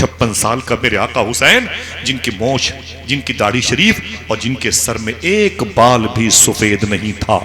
56 साल का मेरे आका हुसैन, जिनकी मोछ, जिनकी दाढ़ी शरीफ और जिनके सर में एक बाल भी सफेद नहीं था।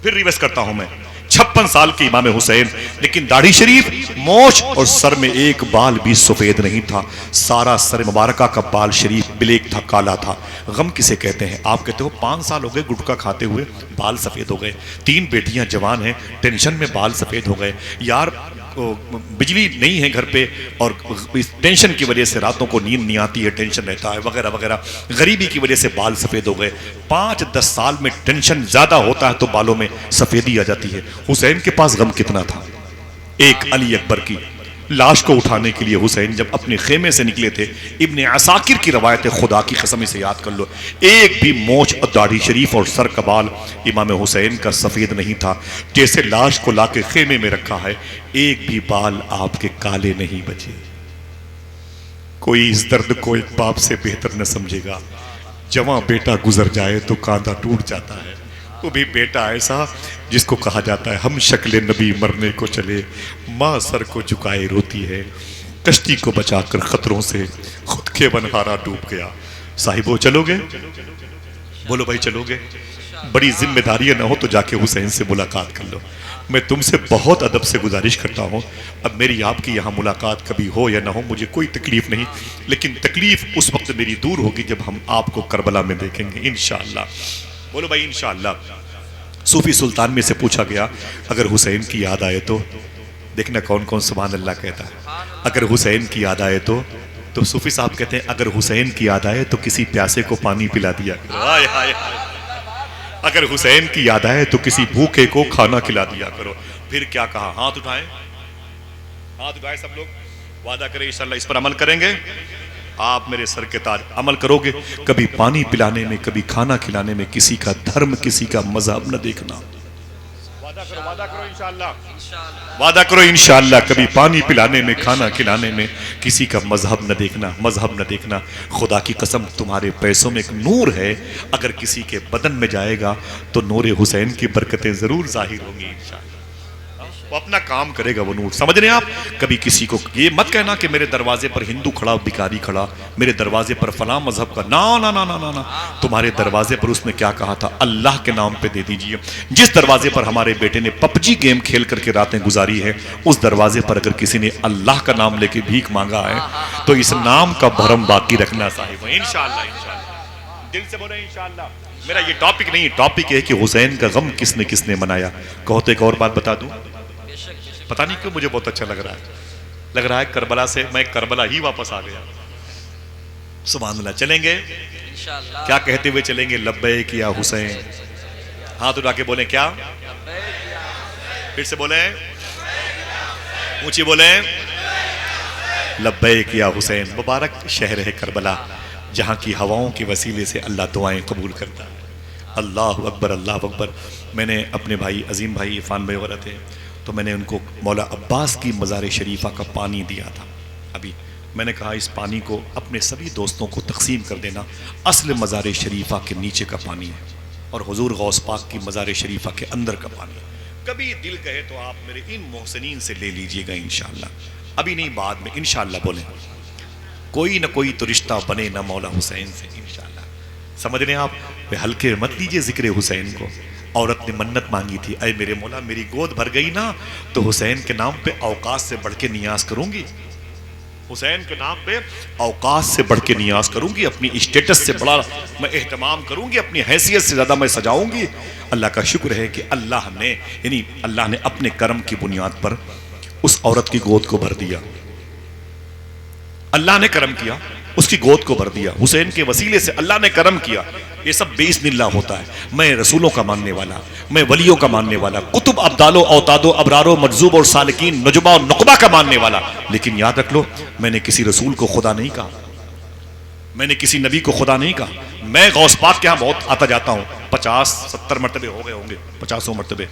फिर रिवर्स करता हूं मैं, 56 साल के इमाम हुसैन, लेकिन दाढ़ी शरीफ, मोछ और सर में एक बाल भी सफेद नहीं था। सारा सर मुबारका का बाल शरीफ ब्लैक था, काला था। गम किसे कहते हैं? आप कहते हो 5 साल हो गए गुटखा खाते हुए, बाल सफेद हो गए। 3 बेटियां जवान हैं, टेंशन में बाल सफेद हो गए। यार बिजली नहीं है घर पे और इस टेंशन की वजह से रातों को नींद नहीं आती है, टेंशन रहता है वगैरह वगैरह। गरीबी की वजह से बाल सफेद हो गए। 5-10 साल में टेंशन ज्यादा होता है तो बालों में सफेदी आ जाती है। हुसैन के पास गम कितना था? एक अली अकबर की लाश को उठाने के लिए हुसैन जब अपने खेमे से निकले थे, इब्ने असाकिर की रवायत है, खुदा की कसम इसे याद कर लो, एक भी मोछ और दाढ़ी शरीफ और सर का बाल इमाम हुसैन का सफेद नहीं था। जैसे लाश को लाके खेमे में रखा है, एक भी बाल आपके काले नहीं बचे। कोई इस दर्द को एक बाप से बेहतर न समझेगा। जवां बेटा गुजर जाए तो कांधा टूट जाता है। वो भी बेटा ऐसा जिसको कहा जाता है हम शक्ल नबी मरने को चले, माँ सर को झुकाए रोती है, कश्ती को बचाकर खतरों से खुद के बनहारा डूब गया। साहिबो चलोगे? बोलो भाई चलोगे? बड़ी जिम्मेदारी ना हो तो जाके हुसैन से मुलाकात कर लो। मैं तुमसे बहुत अदब से गुजारिश करता हूँ, अब मेरी आपकी यहाँ मुलाकात कभी हो या ना हो मुझे कोई तकलीफ नहीं, लेकिन तकलीफ उस वक्त मेरी दूर होगी जब हम आपको करबला में देखेंगे इंशाअल्लाह। बोलो भाई इंशाअल्लाह। सूफी सुल्तान में से पूछा गया अगर हुसैन की याद आए तो, देखना कौन कौन सुभान अल्लाह कहता है। अगर हुसैन की याद आए तो सूफी साहब कहते हैं अगर हुसैन की याद आए तो किसी प्यासे को पानी पिला दिया करो। हाय हाय हाय। अगर हुसैन की याद आए तो किसी भूखे को खाना खिला दिया करो। फिर क्या कहा? हाथ उठाएं, हाथ उठाएं सब लोग, वादा करें इंशाअल्लाह इस पर अमल करेंगे। आप मेरे सर के ताज अमल करोगे, कभी पानी पिलाने में, कभी खाना खिलाने में किसी का धर्म, किसी का मजहब न देखना। वादा करो इंशाअल्लाह, वादा करो इंशाअल्लाह, कभी पानी पिलाने में, खाना खिलाने में किसी का मजहब न देखना, मजहब न देखना। खुदा की कसम तुम्हारे पैसों में एक नूर है, अगर किसी के बदन में जाएगा तो नूर हुसैन की बरकतें जरूर जाहिर होंगी इंशाअल्लाह। वो अपना काम करेगा वो नूर, समझ रहे हैं आप? कभी किसी को ये मत कहना कि मेरे दरवाजे पर हिंदू खड़ा, भिखारी खड़ा, मेरे दरवाजे पर फलां मजहब का, ना ना ना ना ना ना। तुम्हारे दरवाजे पर उसने क्या कहा था? अल्लाह के नाम पे दे दीजिए। जिस दरवाजे पर हमारे बेटे ने पबजी गेम खेल करके रातें गुजारी है, उस दरवाजे पर अगर किसी ने अल्लाह का नाम लेके भीख मांगा है तो इस नाम का भरम बाकी रखना साहिब इंशाअल्लाह। इंशाअल्लाह दिल से बोले इंशाअल्लाह। मेरा ये टॉपिक नहीं, टॉपिक है कि हुसैन का गम किसने किसने मनाया। कहो तो एक और बात बता दूं, पता नहीं क्यों मुझे बहुत अच्छा लग रहा है करबला से मैं करबला ही वापस आ गया। सुभान अल्लाह। चलेंगे इंशाअल्लाह। क्या कहते हुए चलेंगे? लब्बैक या हुसैन। हाथ उठा के बोले क्या? फिर से बोले, ऊंची बोले, लब्बैक या हुसैन। मुबारक शहर है करबला, जहां की हवाओं के वसीले से अल्लाह दुआएं कबूल करता है। अल्लाह अकबर, अल्लाह अकबर। मैंने अपने भाई अजीम भाई इरफान भाई वगैरह थे, तो मैंने उनको मौला अब्बास की मज़ार शरीफा का पानी दिया था। अभी मैंने कहा इस पानी को अपने सभी दोस्तों को तकसीम कर देना, असल मज़ार शरीफा के नीचे का पानी है और हुजूर गौस पाक की मज़ार शरीफा के अंदर का पानी है। कभी दिल कहे तो आप मेरे इन मोहसिनीन से ले लीजिएगा इंशाअल्लाह, अभी नहीं बाद में इंशाअल्लाह। बोले कोई ना कोई तो रिश्ता बने ना मौला हुसैन से इंशाअल्लाह। समझ रहे हैं आप? हल्के मत लीजिए जिक्र हुसैन को। औरत ने मन्नत मांगी थी, अरे मेरे मौला मेरी गोद भर गई ना तो हुसैन के नाम पे औकात से बढ़ के नियाज करूंगी, हुसैन के नाम पे औकात से बढ़ के नियाज करूंगी, अपनी स्टेटस से बड़ा मैं एहतमाम करूंगी, अपनी हैसियत से ज्यादा मैं सजाऊंगी। अल्लाह का शुक्र है कि अल्लाह ने, यानी अल्लाह ने अपने कर्म की बुनियाद पर उस औरत की गोद को भर दिया। अल्लाह ने करम किया, उसकी गोद को भर दिया। हुसैन के वसीले से अल्लाह ने करम किया। ये सब बेइज़्निल्लाह होता है। मैं रसूलों का मानने वाला, मैं वलियों का मानने वाला, कुतुब अब्दालो औतादो अबरारो मजूब और सालिकीन नजुबा और नुकबा का मानने वाला, लेकिन याद रख लो मैंने किसी रसूल को खुदा नहीं कहा, मैंने किसी नबी को खुदा नहीं कहा। मैं गौस पाक के यहाँ बहुत आता जाता हूँ, 50-70 मरतबे हो गए होंगे, 50 मरतबे।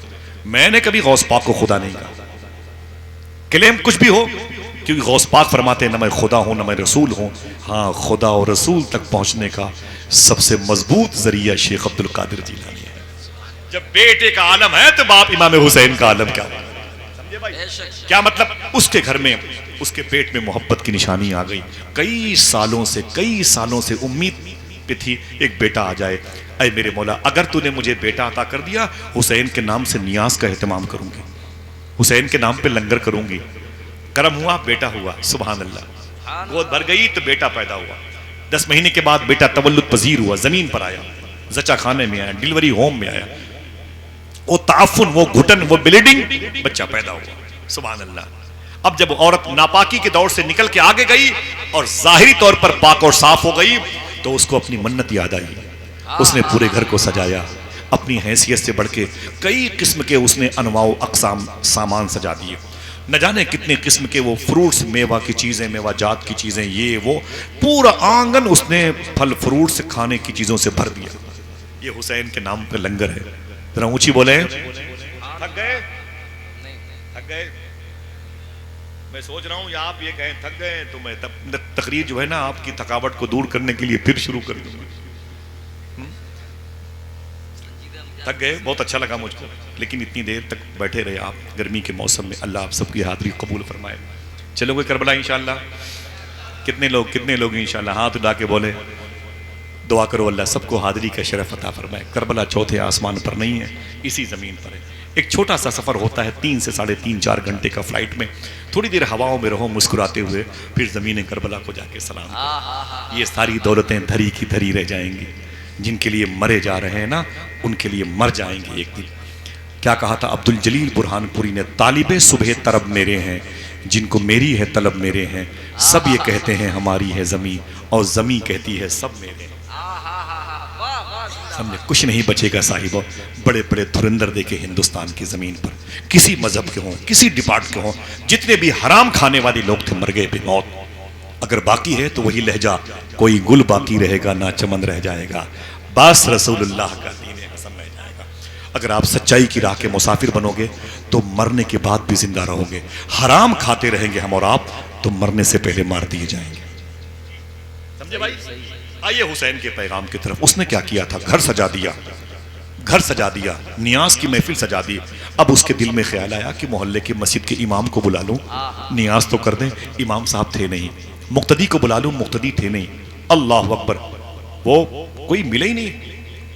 मैंने कभी गौस पाक को खुदा नहीं कहा। क्लेम कुछ भी हो, क्योंकि गौस पाक फरमाते हैं न मैं खुदा हूं न मैं रसूल हूं। हाँ, खुदा और रसूल तक पहुंचने का सबसे मजबूत जरिया शेख अब्दुल कादिर जीलानी है। जब बेटे का आलम है तो बाप इमाम हुसैन का आलम क्या होगा? समझे क्या मतलब? उसके घर में, उसके पेट में मोहब्बत की निशानी आ गई। कई सालों से उम्मीद पे थी एक बेटा आ जाए। ऐ मेरे मौला, अगर तूने मुझे बेटा अता कर दिया, हुसैन के नाम से नियाज का एहतमाम करूंगी, हुसैन के नाम पे लंगर करूंगी। करम हुआ, बेटा हुआ, सुभान अल्लाह। गोद भर गई तो बेटा पैदा हुआ। 10 महीने के बाद बेटा तवल्लुद पजीर हुआ, जमीन पर आया, जचा खाने में आया, डिलीवरी होम में आया। वो ताफुन, वो घुटन, वो ब्लीडिंग, बच्चा पैदा हुआ, सुभान अल्लाह। अब जब औरत नापाकी के दौर से निकल के आगे गई और जाहिरी तौर पर पाक और साफ हो गई, तो उसको अपनी मन्नत याद आई। उसने पूरे घर को सजाया, अपनी हैसियत से बढ़ के कई किस्म के उसने अनवाओ अकसाम सामान सजा दिए। न जाने कितने किस्म के वो फ्रूट्स, मेवा की चीज़ें, मेवा जात की चीज़ें, ये वो पूरा आंगन उसने फल फ्रूट से खाने की चीज़ों से भर दिया। ये हुसैन के नाम पे लंगर है। जरा ऊंची बोले। थक गए? थक गए? मैं सोच रहा हूँ या आप ये कहें थक गए, तो मैं तकरीर जो है ना आपकी थकावट को दूर करने के लिए फिर शुरू कर दूंगा। थक गए? बहुत अच्छा लगा मुझको, लेकिन इतनी देर तक बैठे रहे आप गर्मी के मौसम में। अल्लाह आप सबकी हाजिरी कबूल फरमाए। चलोगे करबला इंशाल्लाह? कितने लोग इंशाल्लाह? हाथ उठा के बोले। दुआ करो अल्लाह सबको हाजिरी का शरफ अता फरमाए। करबला चौथे आसमान पर नहीं है, इसी ज़मीन पर है। एक छोटा सा सफ़र होता है 3 से 3.5-4 घंटे का फ्लाइट में। थोड़ी देर हवाओं में रहो मुस्कुराते हुए, फिर ज़मीन करबला को जाके सलाम करो। ये सारी दौलतें धरी की धरी रह जाएंगी। जिनके लिए मरे जा रहे हैं ना, उनके लिए मर जाएंगे एक दिन। क्या कहा था अब्दुल जलील बुरहानपुरी ने? तालिबे सुबह तरब मेरे हैं, जिनको मेरी है तलब मेरे हैं। सब ये कहते हैं हमारी है ज़मीं, और ज़मीं कहती है सब मेरे हैं। समझे? कुछ नहीं बचेगा साहिबो। बड़े बड़े धुरंधर देखे हिंदुस्तान की ज़मीन पर, किसी मजहब के हों, किसी डिपार्ट के हों, जितने भी हराम खाने वाले लोग थे मर गए बेमौत। अगर बाकी है तो वही लहजा, कोई गुल बाकी रहेगा ना चमन रह जाएगा, बास रसूलुल्लाह का दीन हसन रह जाएगा। अगर आप सच्चाई की राह के मुसाफिर बनोगे तो मरने के बाद भी जिंदा रहोगे। हराम खाते रहेंगे हम और आप तो मरने से पहले मार दिए जाएंगे। समझे भाई? आइए हुसैन के पैगाम की तरफ। उसने क्या किया था? घर सजा दिया, घर सजा दिया, नियाज की महफिल सजा दी। अब उसके दिल में ख्याल आया कि मोहल्ले के मस्जिद के इमाम को बुला लूं, नियाज तो कर दें। इमाम साहब थे नहीं। मुक्तदी को बुला लूं, मुक्तदी थे नहीं। अल्लाह अकबर, वो कोई मिले ही नहीं।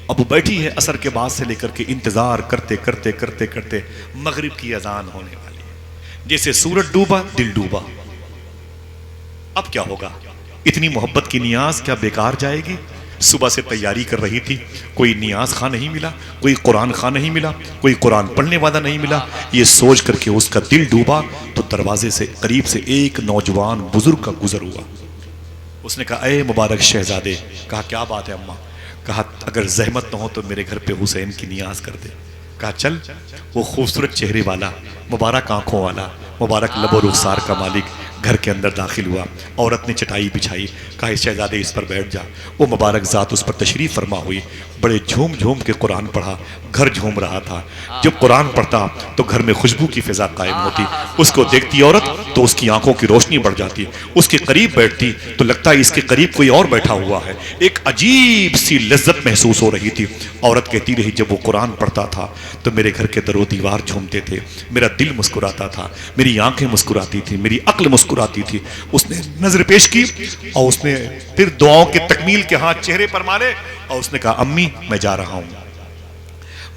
अब वो बैठी है असर के बाद से लेकर के इंतजार करते करते करते करते मगरिब की अजान होने वाली है। जैसे सूरज डूबा दिल डूबा। अब क्या होगा? इतनी मोहब्बत की नियाज क्या बेकार जाएगी? सुबह से तैयारी कर रही थी, कोई नियाज खां नहीं मिला, कोई कुरान खां नहीं मिला, कोई कुरान पढ़ने वाला नहीं मिला। ये सोच करके उसका दिल डूबा तो दरवाजे से करीब से एक नौजवान बुजुर्ग का गुजर हुआ। उसने कहा, ए मुबारक शहजादे। कहा, क्या बात है अम्मा? कहा, अगर जहमत न हो तो मेरे घर पे हुसैन की नियाज कर दे। कहा, चल। वो खूबसूरत चेहरे वाला, मुबारक आंखों वाला, मुबारक लबो रुखसार का मालिक घर के अंदर दाखिल हुआ। औरत ने चटाई बिछाई। कहा, शहजादे इस पर बैठ जा। वो मुबारक ज़ात उस पर तशरीफ़ फरमा हुई। बड़े झूम झूम के कुरान पढ़ा, घर झूम रहा था। जब कुरान पढ़ता तो घर में खुशबू की फिजा कायम होती। उसको देखती औरत तो उसकी आंखों की रोशनी बढ़ जाती। उसके करीब बैठती तो लगता है इसके करीब कोई और बैठा हुआ है। एक अजीब सी लज्जत महसूस हो रही थी। औरत कहती रही, जब वो कुरान पढ़ता था तो मेरे घर के दरो दीवार झूमते थे, मेरा दिल मुस्कुराता था, मेरी आंखें मुस्कुराती थी, मेरी अक्ल मुस्कुराती थी। उसने नजर पेश की और उसने फिर दुआओं के तकमील के हाथ चेहरे पर मारे और उसने कहा, अम्मी मैं जा रहा हूं।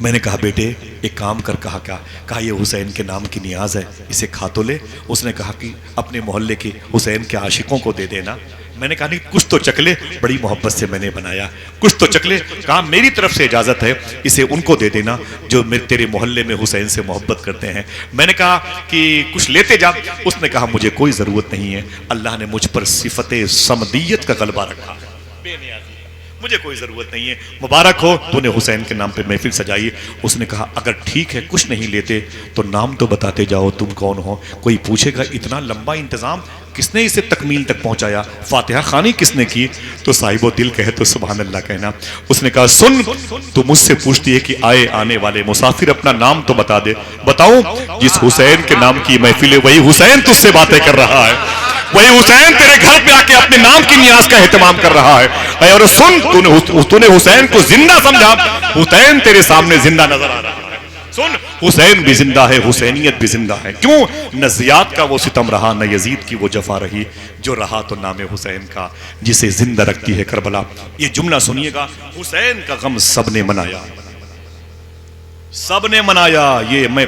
मैंने कहा, बेटे एक काम कर। कहा, ये हुसैन के नाम की नियाज है, इसे खा तो ले। उसने कहा कि अपने मोहल्ले के हुसैन के आशिकों को दे देना। मैंने कहा, नहीं कुछ तो चकले, बड़ी मोहब्बत से मैंने बनाया, कुछ तो चकले। कहा, मेरी तरफ से इजाजत है, इसे उनको दे देना जो मेरे तेरे मोहल्ले में हुसैन से मोहब्बत करते हैं। मैंने कहा कि कुछ लेते जा। उसने कहा, मुझे कोई जरूरत नहीं है, अल्लाह ने मुझ पर सिफते समदियत का गलबा रखा, बेनियाज़ी, मुझे कोई जरूरत नहीं है। मुबारक हो, तूने हुसैन के नाम पे महफिल सजाई। उसने कहा, अगर ठीक है कुछ नहीं लेते तो नाम तो बताते जाओ, तुम कौन हो? कोई पूछेगा इतना लंबा इंतजाम किसने इसे तकमील तक पहुंचाया, फातिहा खानी किसने की? तो साहिबो दिल कहे तो सुभान अल्लाह कहना। उसने कहा, सुन, तू मुझसे पूछती है कि आए आने वाले मुसाफिर अपना नाम तो बता दे। बताऊं? जिस हुसैन के नाम की महफिल है वही हुसैन तुझसे बातें कर रहा है, वही हुसैन तेरे घर पे आके अपने नाम की नियाज का एहतमाम कर रहा है। और सुन, तूने हुसैन को जिंदा समझा, हुसैन तेरे सामने जिंदा नजर आ रहा है। सुन, हुसैन भी जिंदा है, हुसैनियत भी जिंदा है। क्यों? न जियाद का वो सितम रहा, न यजीद की वो जफा रही, जो रहा तो नामे हुसैन का, जिसे जिंदा रखती है करबला। ये जुमला सुनिएगा, हुसैन का गम सबने मनाया, सबने मनाया। ये मैं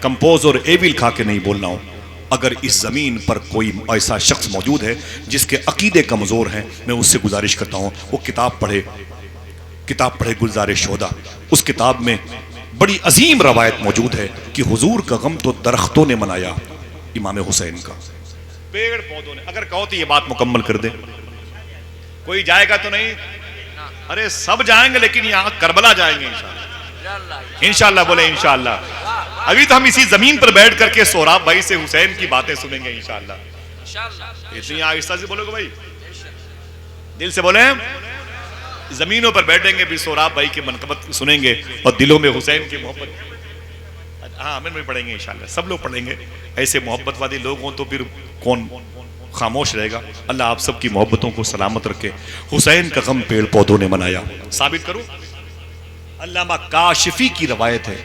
कंपोज और एविल खा के नहीं बोल रहा हूं। अगर इस जमीन पर कोई ऐसा शख्स मौजूद है जिसके अकीदे कमजोर हैं, मैं उससे गुजारिश करता हूं वो किताब पढ़े गुलजार शोदा। उस किताब में बड़ी अजीम रवायत मौजूद है कि हुजूर का गम तो दरख्तों ने मनाया, इमाम हुसैन का पेड़ पौधों ने। अगर कहो तो ये बात मुकम्मल कर दे, कोई जाएगा तो नहीं? अरे सब जाएंगे, लेकिन यहां करबला जाएंगे इंशाअल्लाह। इंशाअल्लाह बोले इंशाअल्लाह। अभी तो हम इसी जमीन पर बैठ करके सोहराब भाई से हुसैन की बातें सुनेंगे इंशाअल्लाह। इतनी आहिस्ता से बोलोगे भाई, दिल से बोले। जमीनों पर बैठेंगे भी सोहराब भाई के मनकबत सुनेंगे और दिलों में हुसैन की मोहब्बत। हाँ, अमीन में पढ़ेंगे इंशाअल्लाह, सब लोग पढ़ेंगे। ऐसे मोहब्बत वाले लोग हों तो फिर कौन खामोश रहेगा। अल्लाह आप सबकी मोहब्बतों को सलामत रखे। हुसैन का गम पेड़ पौधों ने मनाया। साबित करूं? अल्लामा काशिफी की रवायत है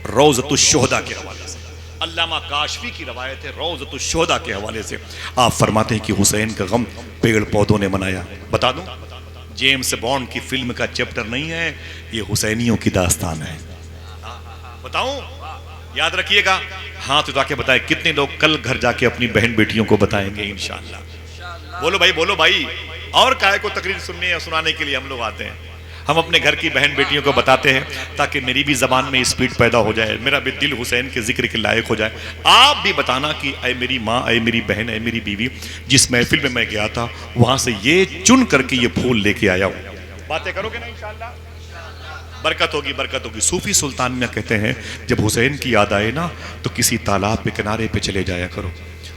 रौज़तुश्शुहदा के हवाले से। अल्लामा काशिफी की रवायत है रौज़तुश्शुहदा के हवाले से। आप फरमाते हैं कि हुसैन का गम पेड़ पौधों ने मनाया। बता दूं, जेम्स बॉन्ड की फिल्म का चैप्टर नहीं है, ये हुसैनियों की दास्तान है। बताऊं? याद रखिएगा। हाँ तो जाके बताए कितने लोग कल घर जाके अपनी बहन बेटियों को बताएंगे इंशाअल्लाह। बोलो भाई, बोलो भाई। और काय को तकरीर सुनने या सुनाने के लिए हम लोग आते हैं। हम अपने घर की बहन बेटियों को बताते हैं ताकि मेरी भी जबान में स्पीड पैदा हो जाए, मेरा भी दिल हुसैन के जिक्र के लायक हो जाए। आप भी बताना कि ऐ मेरी माँ, ऐ मेरी बहन, ऐ मेरी बीवी, जिस महफिल में मैं गया था वहां से ये चुन करके ये फूल लेके आया हूं। बातें करोगे ना इंशाअल्लाह, बरकत होगी, बरकत होगी। सूफी सुल्तान में कहते हैं जब हुसैन की याद आए ना तो किसी तालाब के किनारे पे चले जाया करो,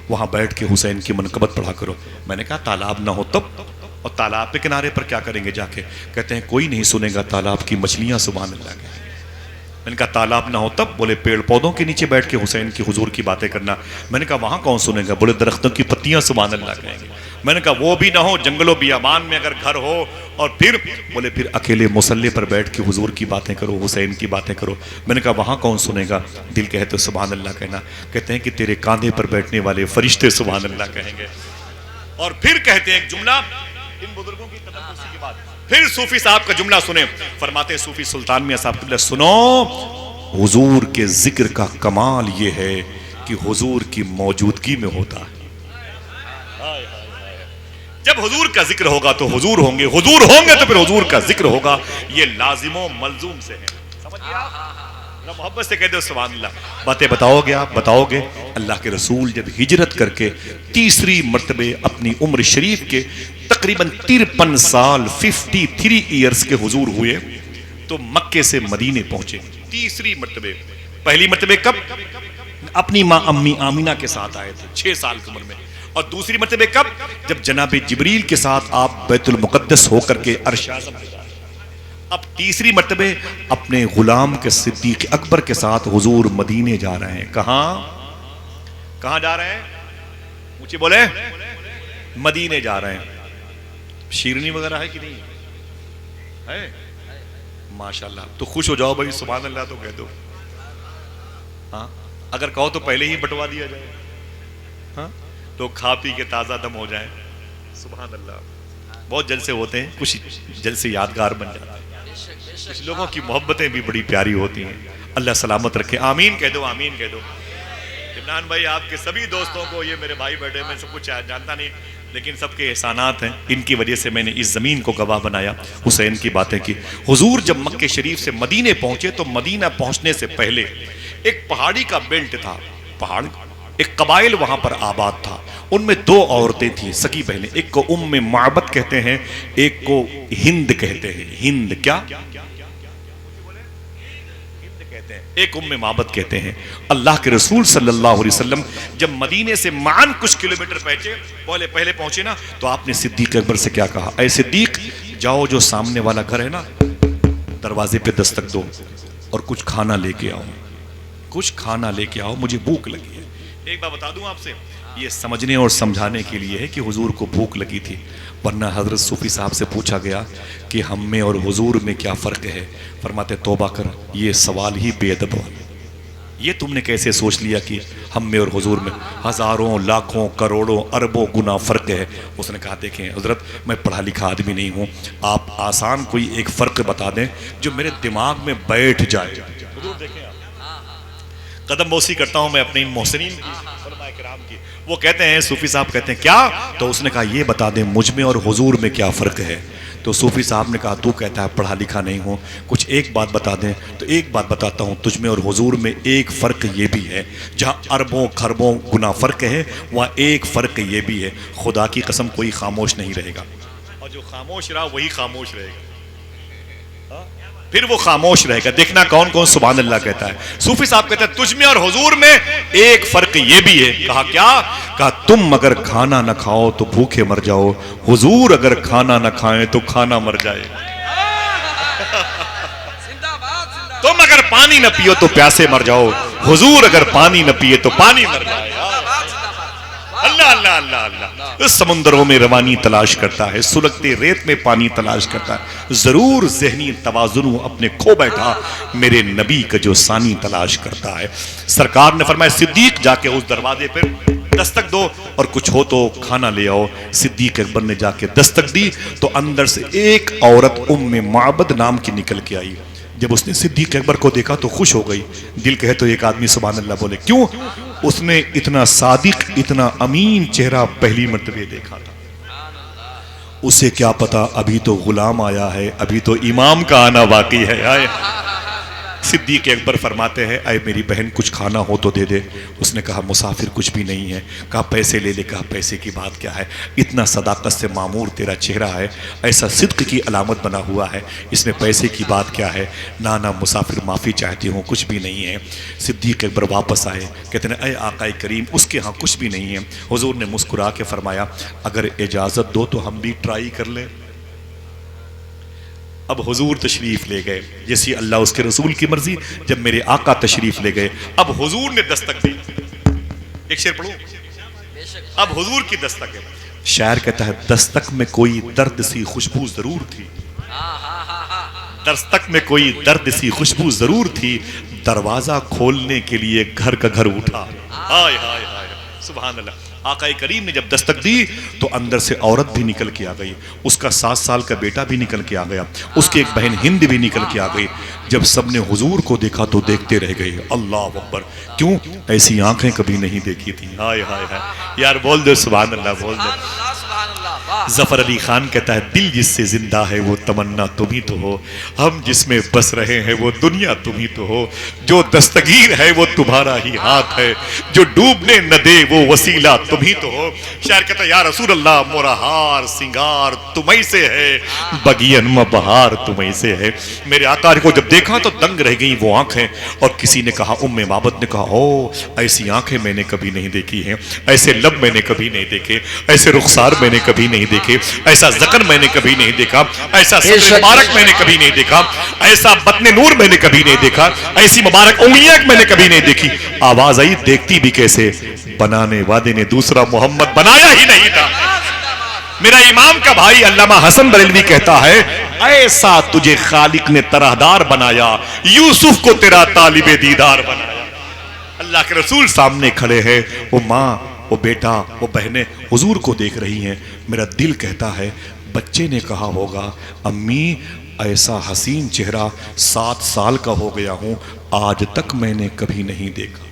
वहां बैठ के हुसैन की मनकबत पढ़ा करो। मैंने कहा तालाब ना हो तब, और तालाब के किनारे पर क्या करेंगे जाके? कहते हैं कोई नहीं सुनेगा, तालाब की मछलियां सुभान अल्लाह कहेंगी। मैंने कहा तालाब ना हो तब? बोले पेड़ पौधों के नीचे बैठ के हुसैन की हुजूर की बातें करना। मैंने कहा वहां कौन सुनेगा? बोले दरख्तों की पत्तियां सुभान अल्लाह कहेंगे। मैंने कहा वो भी ना हो, जंगलों बियाबान में अगर घर हो, और फिर बोले फिर अकेले मुसल्ले पर बैठ के हुजूर की बातें करो, हुसैन की बातें करो। मैंने कहा वहां कौन सुनेगा? दिल कहे तो सुभान अल्लाह कहना। कहते हैं कि तेरे कांधे पर बैठने वाले फरिश्ते सुभान अल्लाह कहेंगे। और फिर कहते हैं एक जुमला, इन बुजुर्गों की तदब्बुसी के बाद फिर सूफी साहब का जुमला सुने। फरमाते हैं सूफी सुल्तान मियां साहब किबला, सुनो हुजूर के जिक्र का कमाल ये है कि हुजूर की मौजूदगी में होता है। जब हुजूर का जिक्र होगा तो हुजूर होंगे, हुजूर होंगे तो फिर हुजूर का जिक्र होगा। ये लाजिमो मलजूम से है। समझिए आप, मोहब्बत से कह दो सुभान अल्लाह। बातें बताओगे आप, बताओगे। अल्लाह के रसूल जब हिजरत करके तीसरी मर्तबे अपनी उम्र शरीफ के तकरीबन 53 साल 53 ईयर्स के हुजूर हुए तो मक्के से मदीने पहुंचे तीसरी मर्तबे। पहली मर्तबे कब? अपनी माँ अम्मी आमिना के साथ आए थे 6 साल की उम्र में। और दूसरी मर्तबे कब? जब जनाब जिब्रील के साथ आप बैतुल मुकद्दस होकर के अर्श आज़म। अब तीसरी मर्तबे अपने गुलाम के सिद्दीक अकबर के साथ हुजूर मदीने जा रहे हैं। कहां जा रहे हैं? ऊंचे बोले। मदीने जा रहे हैं। शीरनी वगैरह है कि नहीं है? माशाल्लाह। तो खुश हो जाओ भाई, सुभान अल्लाह तो कह दो। हाँ, अगर कहो तो पहले ही बंटवा दिया जाए, हाँ, तो खा पी के ताजा दम हो जाए। सुभान अल्लाह। बहुत जलसे होते हैं, कुछ जलसे यादगार बन जाते हैं। कुछ लोगों की मोहब्बतें भी बड़ी प्यारी होती हैं। अल्लाह सलामत रखे। आमीन कह दो, आमीन कह दो। इमरान भाई आपके सभी दोस्तों को, ये मेरे भाई बैठे, मैं सब कुछ जानता नहीं, लेकिन सबके एहसानात हैं। इनकी वजह से मैंने इस ज़मीन को गवाह बनाया, हुसैन की बातें की। हुजूर जब मक्के शरीफ से मदीने पहुंचे तो मदीना पहुंचने से पहले एक पहाड़ी का बेल्ट था, पहाड़, एक कबाइल वहां पर आबाद था। उनमें 2 औरतें थी, सगी बहनें। एक को उम्मे माबद कहते हैं, एक को हिंद कहते हैं। हिंद क्या? एक उम्मे माबद कहते हैं। अल्लाह के रसूल सल्लल्लाहु अलैहि वसल्लम जब मदीने से मान कुछ किलोमीटर पहले पहुंचे ना, तो आपने सिद्दीक अकबर से क्या कहा? ऐ सिद्दीक, जाओ जो सामने वाला घर है ना, दरवाजे पे दस्तक दो और कुछ खाना लेके आओ, कुछ खाना लेके आओ, मुझे भूख लगी है। एक बात बता दूं आपसे, ये समझने और समझाने के लिए है कि हुजूर को भूख लगी थी, वरना हजरत सूफी साहब से पूछा गया कि हम में और हुजूर में क्या फ़र्क है, फरमाते तौबा कर, ये सवाल ही बेअदब हो। ये तुमने कैसे सोच लिया कि हम में और हुजूर में हज़ारों लाखों करोड़ों अरबों गुना फ़र्क है? उसने कहा देखें हज़रत, मैं पढ़ा लिखा आदमी नहीं हूँ, आप आसान कोई एक फ़र्क बता दें जो मेरे दिमाग में बैठ जाए। हुजूर देखें, कदम बोसी करता हूँ मैं अपने इन मोहसिनीन की, वो कहते हैं, सूफी साहब कहते हैं क्या? तो उसने कहा ये बता दें मुझ में और हुजूर में क्या फ़र्क है? तो सूफी साहब ने कहा तू कहता है पढ़ा लिखा नहीं हूँ, कुछ एक बात बता दें। तो एक बात बताता हूँ, तुझ में और हुजूर में एक फ़र्क ये भी है, जहाँ अरबों खरबों गुना फ़र्क है वहाँ एक फ़र्क ये भी है, खुदा की कसम कोई खामोश नहीं रहेगा, और जो खामोश रहा वही खामोश रहेगा, फिर वो खामोश रहेगा। देखना कौन कौन सुभान अल्लाह कहता है। सूफी साहब कहते हैं तुझ में और हुजूर में एक फर्क ये भी है। कहा क्या? कहा तुम अगर खाना न खाओ तो भूखे मर जाओ, हुजूर अगर खाना न खाएं तो खाना मर जाए। तुम अगर पानी न पियो तो प्यासे मर जाओ, हुजूर अगर पानी न पिए तो पानी मर जाए। अल्लाह अल्लाह अल्लाह अल्लाह। समुद्रों में रवानी तलाश करता है, सुलगते रेत में पानी तलाश करता है, जरूर ज़हनी तवाज़ुन अपने खो बैठा मेरे नबी का जो सानी तलाश करता है। सरकार ने फरमाया सिद्दीक जाके उस दरवाजे पर दस्तक दो और कुछ हो तो खाना ले आओ। सिद्दीक अकबर ने जाके दस्तक दी तो अंदर से एक औरत उम्मे माबद नाम की निकल के आई। जब उसने सिद्दीक अकबर को देखा तो खुश हो गई। दिल कहे तो एक आदमी सुभान अल्लाह बोले। क्यों? उसने इतना सादिक इतना अमीन चेहरा पहली मर्तबे देखा था। उसे क्या पता अभी तो गुलाम आया है, अभी तो इमाम का आना बाकी है। आए सिद्दीक अकबर फरमाते हैं अय मेरी बहन कुछ खाना हो तो दे दे। उसने कहा मुसाफिर कुछ भी नहीं है। कहा पैसे ले ले। कहा पैसे की बात क्या है, इतना सदाकत से मामूर तेरा चेहरा है, ऐसा सिद्क की अलामत बना हुआ है, इसमें पैसे की बात क्या है? ना ना मुसाफिर माफ़ी चाहती हूँ, कुछ भी नहीं है। सिद्दीक अकबर वापस आए, कहते हैं अय आकाए करीम उसके यहाँ कुछ भी नहीं है। हुजूर ने मुस्कुरा के फरमाया अगर इजाज़त दो तो हम भी ट्राई कर लें। अब हुजूर तशरीफ ले गए, जैसी अल्लाह उसके रसूल की मर्जी। जब मेरे आका तशरीफ ले गए, अब हुजूर ने दस्तक दी। एक शेर पढ़ो। अब हुजूर की दस्तक है। शायर कहता है दस्तक में कोई दर्द सी खुशबू जरूर थी, दस्तक में कोई दर्द सी खुशबू जरूर थी, दरवाजा खोलने के लिए घर का घर उठा। हाय हाय हाय सुभान अल्लाह। आका करीम ने जब दस्तक दी तो अंदर से औरत भी निकल के आ गई, उसका 7 साल का बेटा भी निकल के आ गया, उसकी एक बहन हिंद भी निकल के आ गई। जब सबने हुजूर को देखा तो देखते रह गए। अल्लाह अकबर। क्यों? ऐसी आंखें कभी नहीं देखी थी। हाय हाय हाय यार बोल दो सुभान अल्लाह, बोल दो। जफर अली खान कहता है दिल जिससे जिंदा है वो तमन्ना तुम ही तो हो, हम जिसमें बस रहे हैं वो दुनिया तुम ही तो हो, जो दस्तगीर है वो तुम्हारा ही हाथ है, जो डूबने न दे वो वसीला तुम ही तो हो। शायर कहता है या रसूल अल्लाह मोरा हार सिंगार तुम्हीं से है, बगियन में बहार तुम्हीं से है। मेरे आका को जब देखा तो दंग रह गई वो आंखें। और किसी ने कहा उम्मे माबद ने कहा ओ ऐसी आंखें मैंने कभी नहीं देखी हैं, ऐसे लब मैंने कभी नहीं देखे, ऐसे रुखसार मैंने कभी नहीं देखे, ऐसा ज़कन मैंने कभी नहीं देखा, ऐसा सदर मुबारक मैंने कभी नहीं देखा, ऐसा बतने नूर मैंने कभी नहीं देखा, ऐसी मुबारक उंगलियां मैंने कभी नहीं देखी। आवाज आई देखती भी कैसे, बनाने वाले ने दूसरा मोहम्मद बनाया ही नहीं था। मेरा इमाम का भाई अल्लामा हसन बरेलवी कहता है ऐसा तुझे खालिक ने तरहदार बनाया, यूसुफ को तेरा तालिबे दीदार बनाया। अल्लाह के रसूल सामने खड़े हैं, वो माँ वो बेटा वो बहनें हुजूर को देख रही हैं। मेरा दिल कहता है बच्चे ने कहा होगा अम्मी ऐसा हसीन चेहरा 7 साल का हो गया हूं आज तक मैंने कभी नहीं देखा।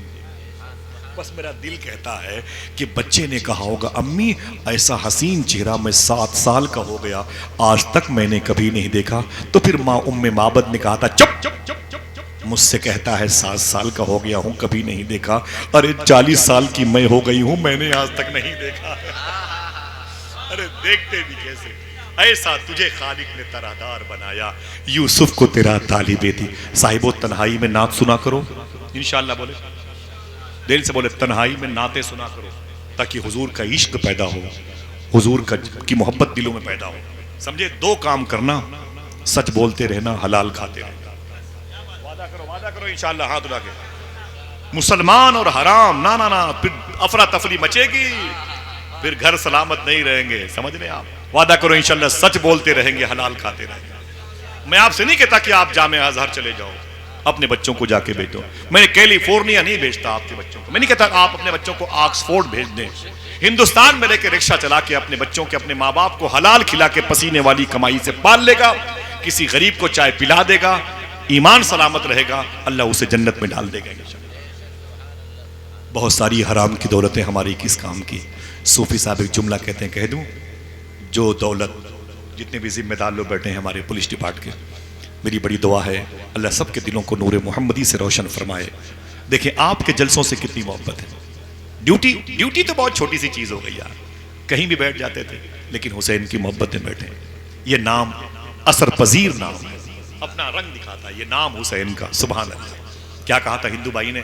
बस मेरा दिल कहता है कि बच्चे ने कहा होगा अम्मी ऐसा हसीन चेहरा मैं 7 साल का हो गया आज तक मैंने कभी नहीं देखा। तो फिर माँ उम्मे माबद ने कहा था चुप चुप चुप चुप चुप, मुझसे कहता है 7 साल का हो गया हूं कभी नहीं देखा। अरे 40 साल की मैं हो गई हूं मैंने आज तक नहीं देखा। अरे देखते भी कैसे, ऐसा तुझे खालिक ने तरहदार बनाया, यूसुफ को तेरा तालिबे थी। साहिबो तन्हाई में नात सुना करो इंशाअल्लाह, बोले दिल से बोले तन्हाई में नाते सुना करो ताकि हुजूर का इश्क पैदा हो, हुजूर की मोहब्बत दिलों में पैदा हो। समझे? 2 काम करना, सच बोलते रहना, हलाल खाते रहना। वादा करो इंशाअल्लाह हाथ उठा के। मुसलमान और हराम ना ना ना, फिर अफरा तफरी मचेगी, फिर घर सलामत नहीं रहेंगे। समझ रहे आप? वादा करो इंशाअल्लाह सच बोलते रहेंगे, हलाल खाते रहेंगे। मैं आपसे नहीं कहता कि आप जामे अजहर चले जाओ, अपने बच्चों को जाके भेजो। मैंने कैलिफोर्निया नहीं भेजता आपके बच्चों को, मैं नहीं कहता आप अपने बच्चों को ऑक्सफोर्ड भेज दें। हिंदुस्तान में लेके रिक्शा चला के अपने बच्चों के, अपने माँ बाप को हलाल खिला के पसीने वाली कमाई से पाल लेगा, किसी गरीब को चाय पिला देगा, ईमान सलामत रहेगा, अल्लाह उसे जन्नत में डाल देगा। बहुत सारी हराम की दौलतें हमारी किस काम की। सूफी साहब एक जुमला कहते हैं, कह दूं? जो दौलत, जितने भी जिम्मेदार लोग बैठे हैं हमारे पुलिस डिपार्टमेंट के, मेरी बड़ी दुआ है अल्लाह सबके दिलों को नूर मोहम्मदी से रोशन फरमाए। देखें आपके जलसों से कितनी मोहब्बत है। ड्यूटी तो बहुत छोटी सी चीज हो गई यार, कहीं भी बैठ जाते थे, लेकिन हुसैन की मोहब्बत में बैठे। ये नाम असर पजीर नाम है, अपना रंग दिखाता है ये नाम हुसैन का। सुभान अल्लाह। क्या कहा था हिंदू भाई ने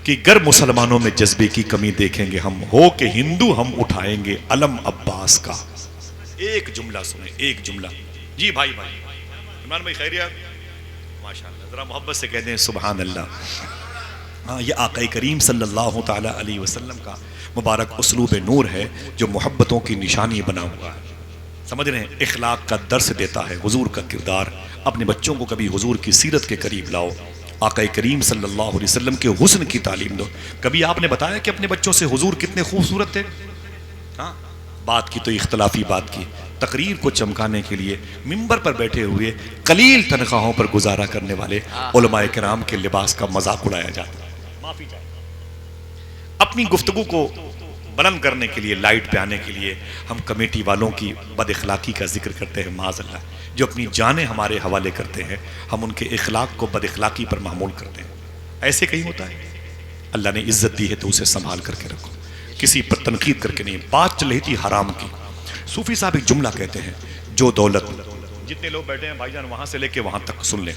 कि गर मुसलमानों में जज्बे की कमी देखेंगे हम, हो के हिंदू हम उठाएंगे अलम अब्बास का। एक जुमला सुने, एक जुमला। जी भाई इमरान भाई खैरियत? माशाअल्लाह, जरा मोहब्बत से कहते हैं सुभान अल्लाह। हाँ, ये आका करीम सल्लल्लाहु ताला अलैहि वसल्लम का मुबारक उसलूब नूर है जो मोहब्बतों की निशानी बना हुआ है। समझ रहे हैं, इखलाक का दर्स देता है हुजूर का किरदार। अपने बच्चों को कभी हुजूर की सीरत के करीब लाओ, आका करीम सल्लल्लाहु अलैहि वसल्लम के हुस्न की तालीम दो। कभी आपने बताया कि अपने बच्चों से हुजूर कितने खूबसूरत थे? हाँ, बात की तो इख्तलाफी बात की, तकरीर को चमकाने के लिए मिंबर पर बैठे हुए कलील तनख्वाहों पर गुजारा करने वाले उलमाए किराम के लिबास का मजाक उड़ाया जाता है। माफी चाहिए। अपनी गुफ्तगू को बुलंद करने के लिए, लाइट पे आने के लिए हम कमेटी वालों की बदअखलाकी का जिक्र करते हैं। माज़अल्लाह, जो अपनी जानें हमारे हवाले करते हैं, हम उनके इखलाक को बदअखलाकी पर मामूल करते हैं। ऐसे कहीं होता है? अल्लाह ने इज्जत दी है तो उसे संभाल करके रखो, किसी पर तनकीद करके नहीं। बात चल रही थी हराम की। सूफी साहब एक जुमला कहते हैं, जो दौलत, जितने लोग बैठे हैं भाईजान वहां से लेके वहां तक सुन लें,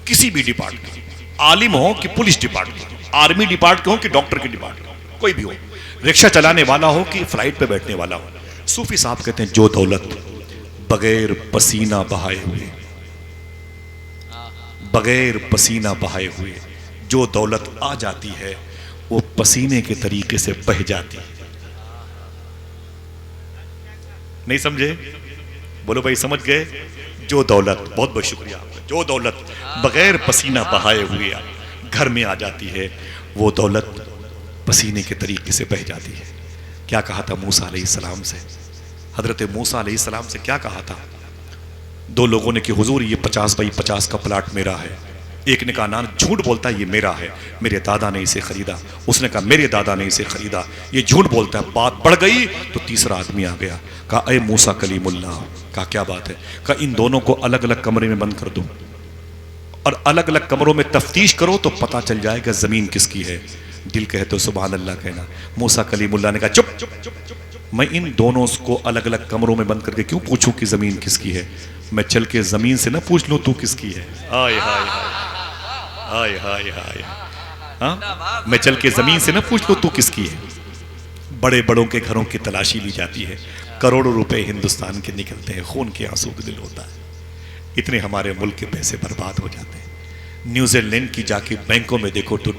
किसी भी डिपार्टमेंट, आलिम हो कि पुलिस डिपार्टमेंट, आर्मी डिपार्टमेंट हो कि डॉक्टर के डिपार्टमेंट, कोई भी हो, रिक्शा चलाने वाला हो कि फ्लाइट पे बैठने वाला हो, सूफी साहब कहते हैं जो दौलत बगैर पसीना बहाए हुए, बगैर पसीना बहाए हुए जो दौलत आ जाती है वो पसीने के तरीके से बह जाती है। नहीं समझे? बोलो भाई समझ गए? जो दौलत, बहुत बहुत शुक्रिया आपका, जो दौलत बगैर पसीना बहाए हुए घर में आ जाती है वो दौलत पसीने के तरीके से बह जाती है। क्या कहा था मूसा अलैहिस्सलाम से? हजरत मूसा अलैहिस्सलाम से क्या कहा था? दो लोगों ने कि हुजूर ये 50 बाई 50 का प्लाट मेरा है। एक ने कहा ना, झूठ बोलता है, ये मेरा है, मेरे दादा ने इसे खरीदा। उसने कहा मेरे दादा ने इसे खरीदा, ये झूठ बोलता है। बात बढ़ गई तो तीसरा आदमी आ गया, कहा अय मूसा कलीमुल्लाह, कहा क्या बात है? कहा इन दोनों को अलग अलग कमरे में बंद कर दो और अलग अलग कमरों में तफ्तीश करो तो पता चल जाएगा जमीन किसकी है। दिल कहे तो सुभान अल्लाह कहना। मूसा कलीमुल्लाह ने कहा चुप, मैं इन दोनों को अलग अलग कमरों में बंद करके क्यों पूछूं कि जमीन किसकी है? मैं चल के जमीन से ना पूछ लूं तू किसकी है? हाय हाय हाय हाय हाय, हाँ, मैं चल के जमीन से ना पूछ लूं तू किसकी है? बड़े बड़ों के घरों की तलाशी ली जाती है, करोड़ों रुपए हिंदुस्तान के निकलते हैं, खून के आंसू का दिल होता है। इतने हमारे मुल्क के पैसे बर्बाद हो जाते हैं। न्यूजीलैंड की जाके बैंकों में देखो तो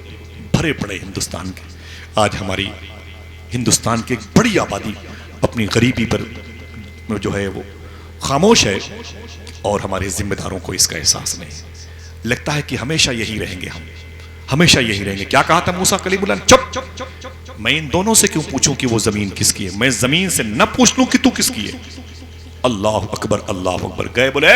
भरे पड़े हिंदुस्तान के। आज हमारी हिंदुस्तान की एक बड़ी आबादी अपनी गरीबी पर जो है वो खामोश है और हमारे जिम्मेदारों को इसका एहसास नहीं। लगता है कि हमेशा यही रहेंगे, हम हमेशा यही रहेंगे। क्या कहा था मूसा कलीमुल्लाह? चुप, मैं इन दोनों से क्यों पूछूं कि वो जमीन किसकी है? मैं जमीन से न पूछ लूं कि तू किसकी है? अल्लाह अकबर, अल्लाह अकबर। गए, बोले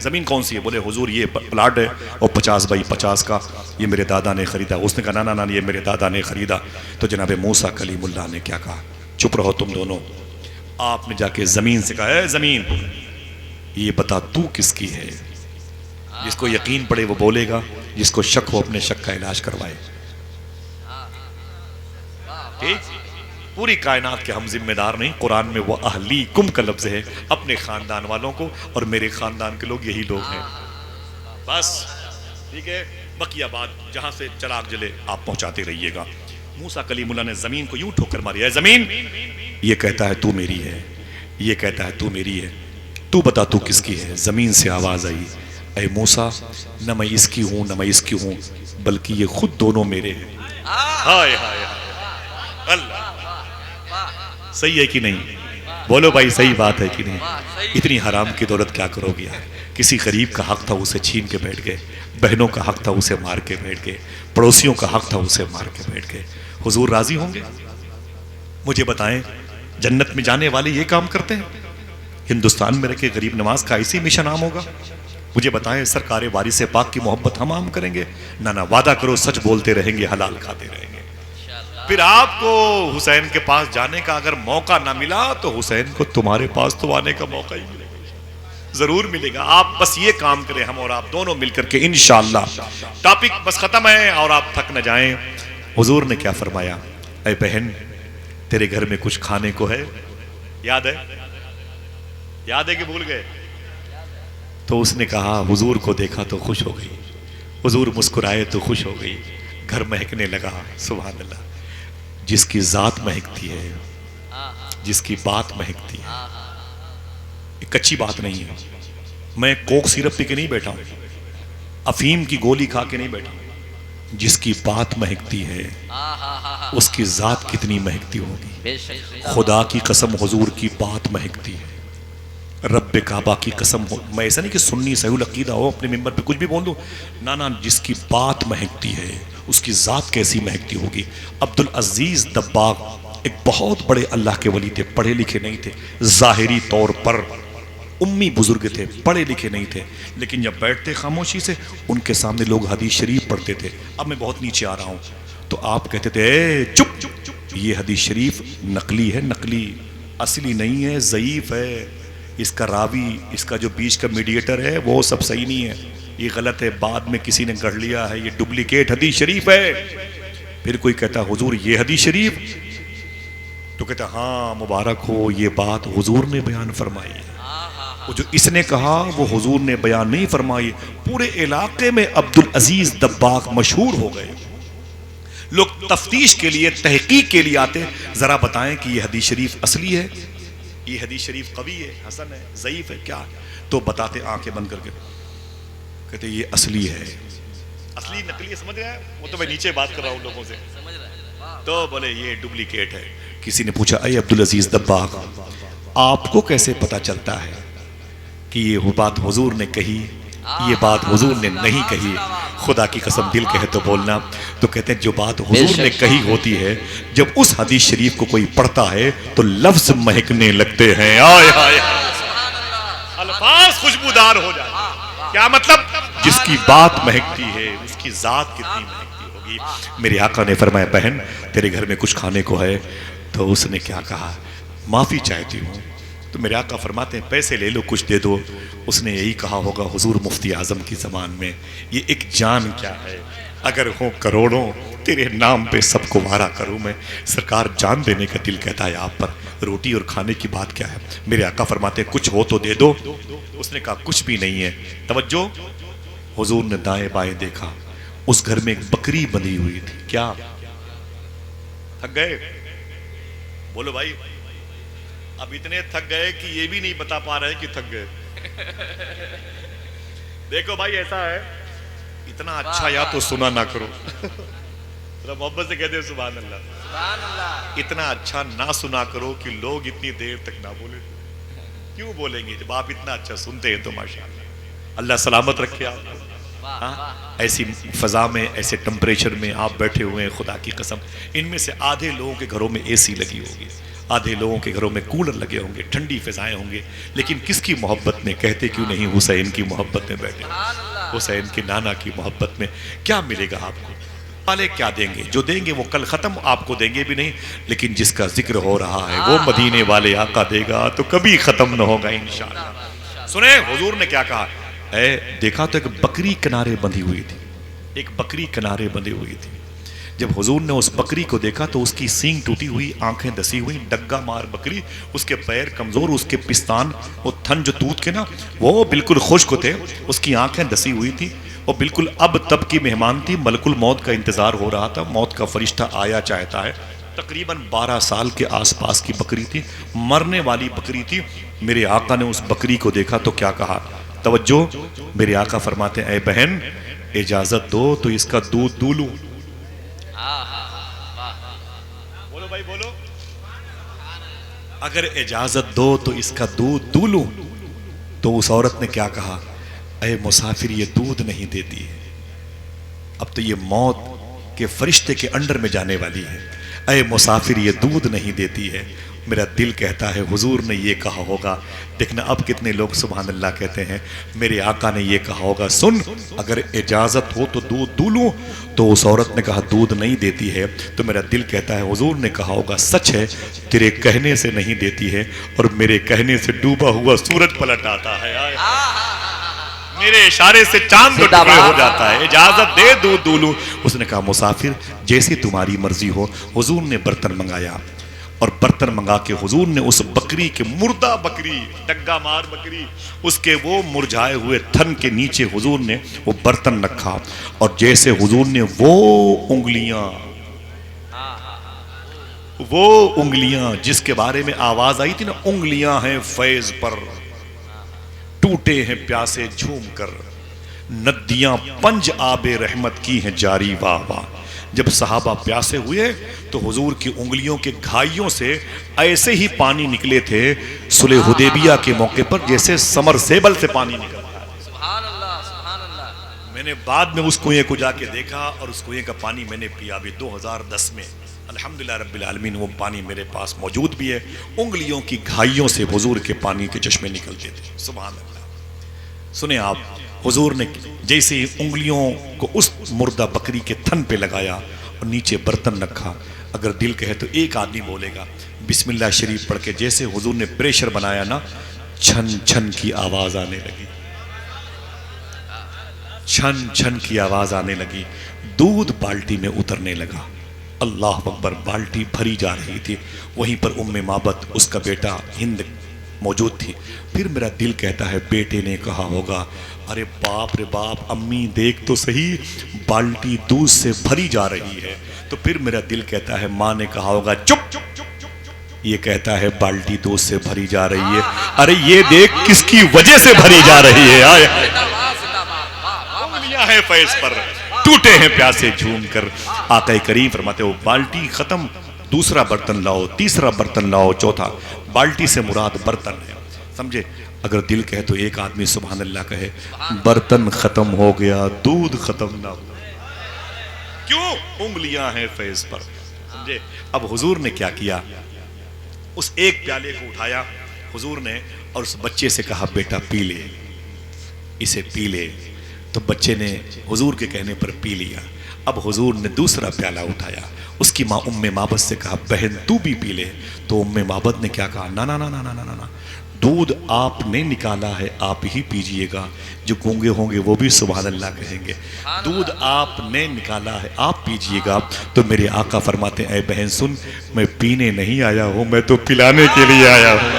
जमीन कौन सी है? बोले हुजूर ये प्लाट है और 50 बाई 50 का, ये मेरे दादा ने खरीदा। उसने कहा ना ना ना, ये मेरे दादा ने खरीदा। तो जनाब मूसा कलीमुल्लाह ने क्या कहा? चुप रहो तुम दोनों। आपने जाके जमीन से कहा, है जमीन ये बता तू किसकी है? जिसको यकीन पड़े वो बोलेगा, जिसको शक हो अपने शक का इलाज करवाए। ठीक? पूरी कायनात के हम जिम्मेदार नहीं। कुरान में वो अहली कुम का लफ्ज है, अपने खानदान वालों को, और मेरे खानदान के लोग यही लोग हैं। बस ठीक है, बकिया बात जहां से चराग जले आप पहुंचाते रहिएगा। मूसा कलीमुल्लाह ने जमीन को यूं ठोकर मारी, है जमीन ये कहता है तू मेरी है, ये कहता है तू मेरी है, तू बता तू किसकी है? जमीन से आवाज आई, ऐ मूसा न मैं इसकी हूं न मैं इसकी हूं, बल्कि ये खुद दोनों मेरे हैं। हाय हाय अल्लाह, सही है कि नहीं? बोलो भाई सही बात है कि नहीं? इतनी हराम की दौलत क्या करोगे यार? किसी गरीब का हक था उसे छीन के बैठ गए, बहनों का हक था उसे मार के बैठ गए, पड़ोसियों का हक था उसे मार के बैठ गए। हुजूर राजी होंगे? मुझे बताएं, जन्नत में जाने वाले ये काम करते हैं? हिंदुस्तान में रखे गरीब नवाज का ऐसी मिशन आम होगा? मुझे बताएं, सरकार वारिस पाक की मोहब्बत हम आम करेंगे? ना ना, वादा करो सच बोलते रहेंगे, हलाल खाते रहेंगे। फिर आपको हुसैन के पास जाने का अगर मौका ना मिला तो हुसैन को तुम्हारे पास तो आने का मौका ही मिलेगा, जरूर मिलेगा। आप बस ये काम करें, हम और आप दोनों मिलकर के इंशाअल्लाह। टॉपिक बस खत्म है और आप थक न जाएं। हुजूर ने क्या फरमाया? ऐ बहन, तेरे घर में कुछ खाने को है? याद है? याद है कि भूल गए? तो उसने कहा, हुजूर को देखा तो खुश हो गई, हुजूर मुस्कुराए तो खुश हो गई, घर महकने लगा। सुभान अल्लाह। जिसकी जात महकती है, जिसकी बात महकती है, ये कच्ची बात नहीं है। मैं कोक सिरप पी के नहीं बैठा हूं, अफीम की गोली खा के नहीं बैठा हूं। जिसकी बात महकती है उसकी जात कितनी महकती होगी। खुदा की कसम, हुजूर की बात महकती है। रब्बे काबा की कसम हो, मैं ऐसा नहीं कि सुन्नी सहीउल अकीदा हो अपने मिंबर पे कुछ भी बोल दूं, ना ना, जिसकी बात महकती है उसकी ज़ात कैसी महकती होगी। अब्दुल अजीज दब्बाग एक बहुत बड़े अल्लाह के वली थे, पढ़े लिखे नहीं थे, ज़ाहिरी तौर पर उम्मी बुजुर्ग थे, पढ़े लिखे नहीं थे, लेकिन जब बैठते खामोशी से उनके सामने लोग हदीस शरीफ पढ़ते थे। अब मैं बहुत नीचे आ रहा हूँ तो आप कहते थे, ए चुप चुप चुप, ये हदीस शरीफ नकली है, नकली, असली नहीं है, ज़ईफ है, इसका रावी, इसका जो बीच का मीडिएटर है वो सब सही नहीं है, ये गलत है, बाद में किसी ने गढ़ लिया है, ये डुप्लीकेट हदीस शरीफ है। फिर कोई कहता, हुजूर ये हदीस शरीफ, तो कहता हाँ मुबारक हो, ये बात हुजूर ने बयान फरमाई है। वो जो इसने कहा वो हुजूर ने बयान नहीं फरमाई। पूरे इलाके में अब्दुल अजीज दब्बाग मशहूर हो गए। लोग तफ्तीश के लिए, तहकीक के लिए आते, जरा बताएं कि ये हदीस शरीफ असली है, ये हदीस शरीफ कवी है, हसन है, ज़ईफ है, क्या? तो बताते आंखें बंद करके, कहते ये असली है। असली नकली समझ रहे हैं? वो तो मैं नीचे बात कर रहा हूँ लोगों से, तो बोले ये डुप्लीकेट है। किसी ने पूछा, अय अब्दुल अजीज दब्बाग, आपको कैसे पता चलता है कि ये बात हुजूर ने कही, ये बात हुजूर ने नहीं कही? खुदा की कसम दिल कहे तो बोलना। तो कहते हैं जो बात हुजूर ने कही होती है, जब उस हदीस शरीफ को कोई पढ़ता है तो लफ्ज महकने लगते हैं। आय हाय, अल्फाज खुशबूदार हो जाते। क्या मतलब? जिसकी बात महकती है उसकी जात कितनी महकती होगी। मेरे आका ने फरमाया, बहन तेरे घर में कुछ खाने को है? तो उसने क्या कहा? माफी चाहती हूँ। तो मेरे आका फरमाते हैं, पैसे ले लो, कुछ दे दो। उसने यही कहा होगा, हुजूर मुफ्ती आजम की ज़बान में, ये एक जान क्या है, अगर हो करोड़ों तेरे नाम पे सबको वारा करूँ मैं। सरकार जान देने का दिल कहता है आप पर, रोटी और खाने की बात क्या है? मेरे आका फरमाते हैं, कुछ हो तो दे दो। उसने कहा कुछ भी नहीं है। तवज्जो, हुजूर ने दाएं बाएं देखा, उस घर में एक बकरी बंधी हुई थी। क्या थक गए? बोलो भाई। अब इतने थक गए कि ये भी नहीं बता पा रहे कि थक गए। देखो भाई, ऐसा है, इतना अच्छा या तो सुना ना करो, मोहब्बत से कहते हैं सुभान अल्लाह। इतना अच्छा ना सुना करो कि लोग इतनी देर तक ना बोले। क्यों बोलेंगे जब आप इतना अच्छा सुनते हैं? तो माशाअल्लाह, अल्लाह सलामत रखे आपको। हाँ, ऐसी फजा में, ऐसे टेम्परेचर में आप बैठे हुए हैं, खुदा की कसम इनमें से आधे लोगों के घरों में एसी लगी होगी, आधे लोगों के घरों में कूलर लगे होंगे, ठंडी फिजाएं होंगे, लेकिन किसकी मोहब्बत में? कहते क्यों नहीं हुसैन की मोहब्बत में बैठे, हुसैन के नाना की मोहब्बत में। क्या मिलेगा आपको? वाले क्या देंगे? जो देंगे वो कल खत्म, आपको देंगे भी नहीं, लेकिन जिसका जिक्र हो रहा है वो मदीने वाले आका देगा तो कभी खत्म न होगा इंशाअल्लाह। सुने हुजूर ने क्या कहा? देखा तो एक बकरी किनारे बंधी हुई थी, एक बकरी किनारे बंधी हुई थी। जब हुजूर ने उस बकरी को देखा तो उसकी सींग टूटी हुई, आंखें दसी हुई, डग्गा मार बकरी, उसके पैर कमजोर, उसके पिस्तान, वो थन जो तूत के ना वो बिल्कुल खुश्क थे, उसकी आंखें दसी हुई थी, वो बिल्कुल अब तब की मेहमान थी, मलकुल मौत का इंतजार हो रहा था, मौत का फरिश्ता आया चाहता है। तकरीबन 12 साल के आसपास की बकरी थी, मरने वाली बकरी थी। मेरे आका ने उस बकरी को देखा तो क्या कहा? तवज्जो, मेरे आका फरमाते हैं, ऐ बहन इजाजत दो तो इसका दूध दूं लूं। बोलो भाई बोलो। अगर इजाजत दो तो इसका दूध दूं लूं। तो उस औरत ने क्या कहा? ऐ मुसाफिर ये दूध नहीं देती है, अब तो ये मौत के फरिश्ते के अंडर में जाने वाली है। ऐ मुसाफिर ये दूध नहीं देती है। मेरा दिल कहता है हुजूर ने ये कहा होगा। देखना अब कितने लोग सुभान अल्लाह कहते हैं। मेरे आका ने ये कहा होगा, सुन अगर इजाजत हो तो दूध दूं लूं। तो उस औरत ने कहा दूध नहीं देती है। तो मेरा दिल कहता है हुजूर ने कहा होगा सच है, तेरे कहने से नहीं देती है और मेरे कहने से डूबा हुआ सूरज पलट आता है। मेरे इशारे से चांद को टुकड़े हो जाता है। इजाजत दे दूध दूं लूं। उसने कहा मुसाफिर जैसी तुम्हारी मर्जी हो। हुजूर ने बर्तन मंगाया और बर्तन मंगा के हुजूर ने उस बकरी के, मुर्दा बकरी, डग्गा मार बकरी, उसके वो मुरझाए हुए थन के नीचे हुजूर ने वो बर्तन रखा। और जैसे हुजूर ने वो उंगलियां जिसके बारे में आवाज आई थी ना, उंगलियां हैं फैज पर, टूटे हैं प्यासे झूम कर, नदियां पंज आबे रहमत की हैं जारी वाह वाह। जब सहाबा प्यासे हुए तो हुजूर की उंगलियों के घाइयों से ऐसे ही पानी निकले थे सुलह हुदैबिया के मौके पर, जैसे समरसेबल से पानी निकलता है। सुभान अल्लाह, सुभान अल्लाह। मैंने बाद में उस कुएं को जाके देखा और उस कुएं का पानी मैंने पिया भी 2010 में। अल्हम्दुलिल्लाह रब्बिल आलमीन वो पानी मेरे पास मौजूद भी है। उंगलियों की घाइयों से हुजूर के पानी के चश्मे निकलते थे। सुभान अल्लाह। सुने आप, हुजूर ने जैसे ही उंगलियों को उस मुर्दा बकरी के थन पे लगाया और नीचे बर्तन रखा, अगर दिल कहे तो एक आदमी बोलेगा बिस्मिल्लाह शरीफ पढ़ के, जैसे हुजूर ने प्रेशर बनाया ना, छन छन की आवाज आने लगी, छन छन की आवाज आने लगी। दूध बाल्टी में उतरने लगा। अल्लाह अकबर। बाल्टी भरी जा रही थी। वहीं पर उम्मे माबत उसका बेटा हिंद मौजूद थी। फिर मेरा दिल कहता है बेटे ने कहा होगा अरे बाप रे बाप, अम्मी देख तो सही, बाल्टी दूध से भरी जा रही है। तो फिर मेरा दिल कहता है माँ ने कहा होगा चुप, ये कहता है बाल्टी दूध से भरी जा रही है। अरे ये देख किसकी वजह से भरी जा रही है। उंगलियां हैं फैज पर, टूटे हैं प्यासे झूम कर। आका करीम फरमाते हो बाल्टी खत्म, दूसरा बर्तन लाओ, तीसरा बर्तन लाओ, चौथा। बाल्टी से मुराद बर्तन है, समझे। अगर दिल कहे तो एक आदमी सुभान अल्लाह कहे बर्तन खत्म हो गया, दूध खत्म ना हो। क्यों? उंगलियां हैं फैज पर, समझे। अब हुजूर ने क्या किया, उस एक प्याले को उठाया हुजूर ने और उस बच्चे से कहा बेटा पी ले, इसे पी ले। तो बच्चे ने हुजूर के कहने पर पी लिया। अब हुजूर ने दूसरा प्याला उठाया, उसकी माँ उम्मे माबत से कहा बहन तू भी पी ले। तो उम्मे माबत ने क्या कहा, ना ना ना ना ना ना ना, दूध आपने निकाला है आप ही पीजिएगा। जो गूंगे होंगे वो भी सुभान अल्लाह कहेंगे। दूध आपने निकाला है आप पीजिएगा। तो मेरे आका फरमाते ऐ बहन सुन, मैं पीने नहीं आया हूँ, मैं तो पिलाने के लिए आया हूँ।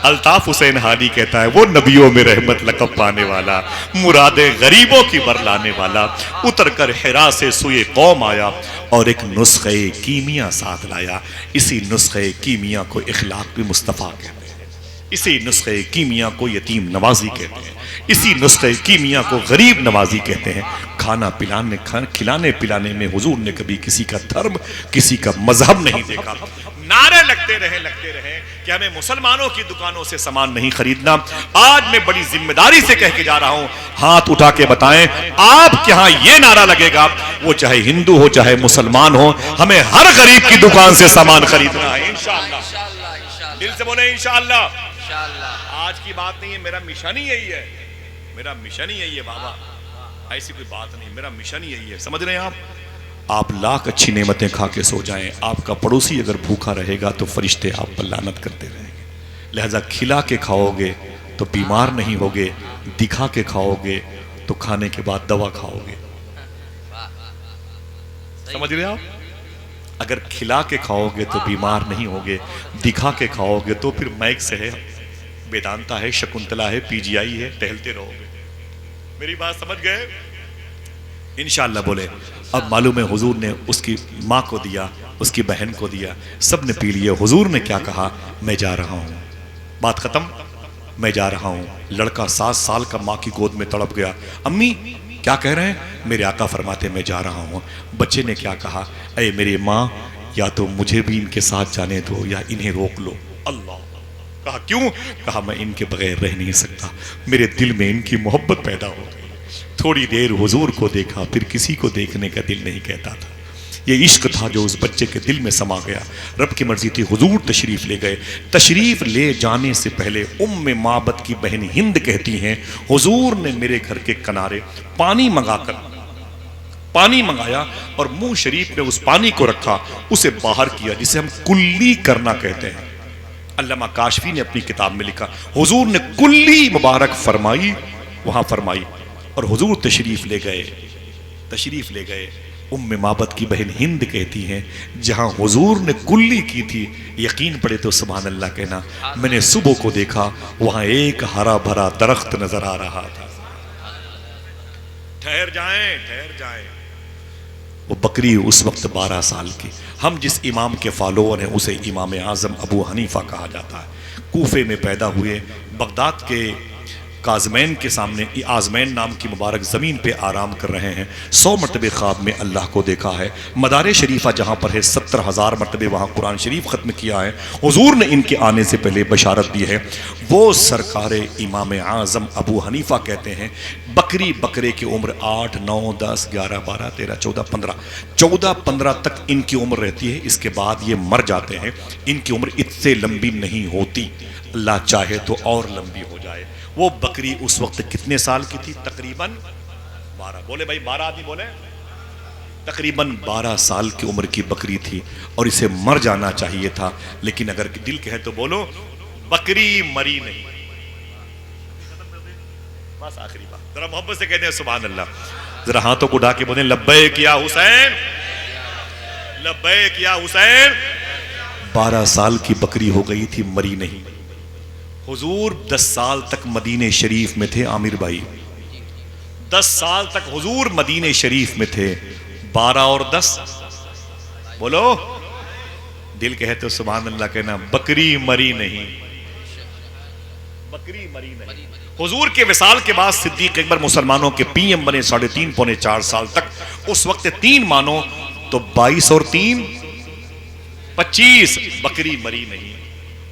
अल्ताफ हुसैन हादी कहता है वो नबियों में रहमत लकब पाने वाला, मुरादे गरीबों की बरलाने वाला, उतर कर हिरा से सुए कौम आया और एक नुस्खे कीमिया साथ लाया। इसी नुस्खे कीमिया को इखलाक भी मुस्तफ़ा कहते हैं, इसी नुस्खे कीमिया को यतीम नवाजी कहते हैं, इसी नुस्खे कीमिया को गरीब नवाजी कहते हैं। खाना पिलाने खिलाने पिलाने में हुजूर ने कभी किसी का धर्म किसी का मजहब नहीं देखा। नारे लगते रहे कि हमें मुसलमानों की दुकानों से सामान नहीं खरीदना। आज मैं बड़ी जिम्मेदारी से कह के जा रहा हूं, हाथ उठा के बताएं आपके यहां ये नारा लगेगा, वो चाहे हिंदू हो चाहे मुसलमान हो, हमें हर गरीब की दुकान से सामान खरीदना है इंशाअल्लाह। दिल से बोले इंशाअल्लाह। आज की बात नहीं है, मेरा मिशन ही यही है, मेरा मिशन ही यही है बाबा, ऐसी कोई बात नहीं, मेरा मिशन ही यही है। समझ रहे हैं आप लाख अच्छी नेमतें खा के सो जाएं, आपका पड़ोसी अगर भूखा रहेगा तो फरिश्ते आप पर लानत करते रहेंगे। लिहाजा खिला के खाओगे तो बीमार नहीं होगे, दिखा के खाओगे तो खाने के बाद दवा खाओगे। समझ रहे आप? अगर खिला के खाओगे तो बीमार नहीं होगे, दिखा के खाओगे तो फिर मैक्स है, वेदांता है, शकुंतला है, पीजीआई है, टहलते रहोगे। मेरी बात समझ गए? इंशाअल्लाह बोले। अब मालूम है हुजूर ने उसकी माँ को दिया, उसकी बहन को दिया, सब ने पी लिया। हुजूर ने क्या कहा, मैं जा रहा हूँ, बात खत्म, मैं जा रहा हूँ। लड़का 7 साल का माँ की गोद में तड़प गया, अम्मी क्या कह रहे हैं? मेरे आका फरमाते मैं जा रहा हूँ। बच्चे ने क्या कहा, अरे मेरी माँ या तो मुझे भी इनके साथ जाने दो या इन्हें रोक लो। अल्लाह कहा क्यों? कहा मैं इनके बगैर रह नहीं सकता, मेरे दिल में इनकी मोहब्बत पैदा हो गई। थोड़ी देर हुजूर को देखा, फिर किसी को देखने का दिल नहीं कहता था। ये इश्क था जो उस बच्चे के दिल में समा गया। रब की मर्जी थी, हुजूर तशरीफ ले गए। तशरीफ ले जाने से पहले उम्मे माबद की बहन हिंद कहती हैं, हुजूर ने मेरे घर के किनारे पानी मंगाया और मुंह शरीफ पे उस पानी को रखा, उसे बाहर किया, जिसे हम कुल्ली करना कहते हैं। अल्लामा काशफी ने अपनी किताब में लिखा, हुजूर ने कुल्ली मुबारक फरमाई, वहां फरमाई और हुजूर तशरीफ ले गए। उम्मे माबद की बहन हिंद कहती हैं, जहां हुजूर ने कुल्ली की थी, यकीन पड़े तो सुभान अल्लाह कहना, मैंने सुबह को देखा वहां एक हरा भरा दरख्त नजर आ रहा था। ठहर जाएं। वो बकरी उस वक्त 12 साल की। हम जिस इमाम के फॉलोअर हैं उसे इमाम आज़म अबू हनीफा कहा जाता है। कूफे में पैदा हुए, बगदाद के काज़मैन के सामने आज़मैन नाम की मुबारक ज़मीन पे आराम कर रहे हैं। 100 मरतबे ख्वाब में अल्लाह को देखा है। मदारे शरीफा जहाँ पर है 70,000 मरतबे वहाँ कुरान शरीफ ख़त्म किया है। हुजूर ने इनके आने से पहले बशारत दी है। वो सरकार इमाम आज़म अबू हनीफा कहते हैं, बकरे की उम्र 8, 9, 10, 11, 12, 13, 14, 15 तक इनकी उम्र रहती है। इसके बाद ये मर जाते हैं। इनकी उम्र इससे लंबी नहीं होती, अल्लाह चाहे तो और लंबी हो जाए। वो बकरी उस वक्त कितने साल की थी? तकरीबन 12। बोले भाई 12 आदमी बोले। तकरीबन 12 साल की उम्र की बकरी थी और इसे मर जाना चाहिए था, लेकिन अगर दिल कहे तो बोलो बकरी मरी नहीं। बस आखिरी बात, जरा मोहब्बत से कहते हैं सुभान अल्लाह। जरा हाथों को उठा के बोले लब्बैक या हुसैन, लब्बैक या हुसैन। 12 साल की बकरी हो गई थी, मरी नहीं। हुजूर 10 साल तक मदीने शरीफ में थे। आमिर भाई 10 साल तक हुजूर मदीने शरीफ में थे। 12 और 10 बोलो, दिल कहे तो सुभान अल्लाह कहना, बकरी मरी नहीं, बकरी मरी नहीं। हुजूर के विसाल के बाद सिद्दीक अकबर मुसलमानों के पीएम बने 3.5 पौने 4 साल तक। उस वक्त 3 मानो तो 22 और 3 25, बकरी मरी नहीं।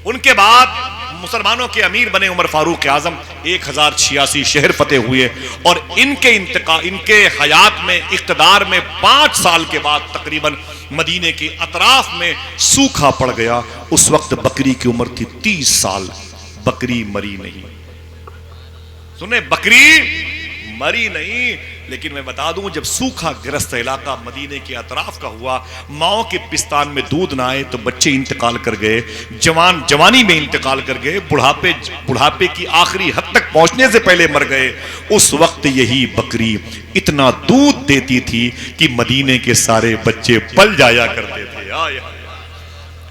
उनके बाद मुसलमानों के अमीर बने उमर फारूक आजम। 1086 शहर फतेह हुए और इनके हयात में, इख्तिदार में 5 साल के बाद तकरीबन मदीने के अतराफ में सूखा पड़ गया। उस वक्त बकरी की उम्र थी 30 साल। बकरी मरी नहीं। सुने, बकरी मरी नहीं। लेकिन मैं बता दूं, जब सूखा ग्रस्त इलाका मदीने के अतराफ का हुआ, माओ के पिस्तान में दूध ना आए तो बच्चे इंतकाल कर गए, जवानी में इंतकाल कर गए, बुढ़ापे की आखिरी हद तक पहुंचने से पहले मर गए। उस वक्त यही बकरी इतना दूध देती थी कि मदीने के सारे बच्चे पल जाया करते थे।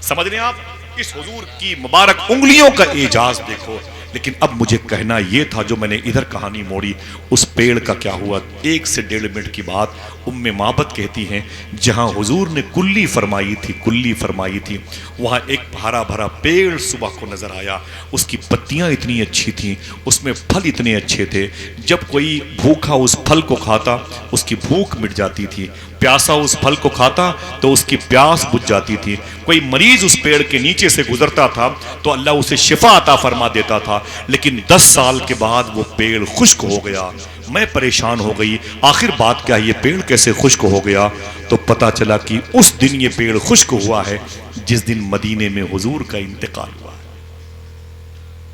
समझ रहे हैं आप? इस हुजूर की मुबारक उंगलियों का एजाज देखो। लेकिन अब मुझे कहना यह था, जो मैंने इधर कहानी मोड़ी, उस पेड़ का क्या हुआ। 1 से 1.5 मिनट की बात। उम्मे माबद कहती हैं, जहां हुजूर ने कुल्ली फरमाई थी, वहां एक हरा भरा पेड़ सुबह को नजर आया। उसकी पत्तियां इतनी अच्छी थीं, उसमें फल इतने अच्छे थे, जब कोई भूखा उस फल को खाता उसकी भूख मिट जाती थी, प्यासा उस फल को खाता तो उसकी प्यास बुझ जाती थी। कोई मरीज उस पेड़ के नीचे से गुजरता था तो अल्लाह उसे शिफा अता फरमा देता था। लेकिन 10 साल के बाद वो पेड़ खुश्क हो गया। मैं परेशान हो गई, आखिर बात क्या है, ये पेड़ कैसे खुश्क हो गया? तो पता चला कि उस दिन ये पेड़ खुश्क हुआ है जिस दिन मदीने में हुजूर का इंतकाल हुआ।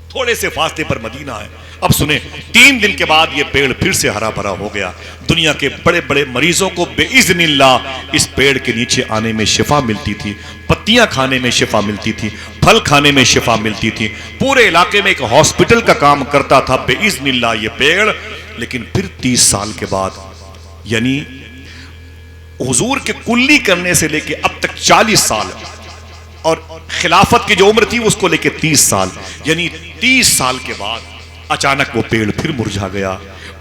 थोड़े से फासले पर मदीना है। अब सुने, 3 दिन के बाद ये पेड़ फिर से हरा भरा हो गया। दुनिया के बड़े बड़े मरीजों को बेइज़्निल्लाह इस पेड़ के नीचे आने में शिफा मिलती थी, पत्तियां खाने में शिफा मिलती थी, फल खाने में शिफा मिलती थी। पूरे इलाके में एक हॉस्पिटल का काम करता था बेइज़्निल्लाह ये पेड़। लेकिन फिर 30 साल के बाद, यानी हुजूर के कुल्ली करने से लेके अब तक 40 साल, और खिलाफत की जो उम्र थी उसको लेके 30 साल, यानी 30 साल के बाद अचानक वो पेड़ फिर मुरझा गया।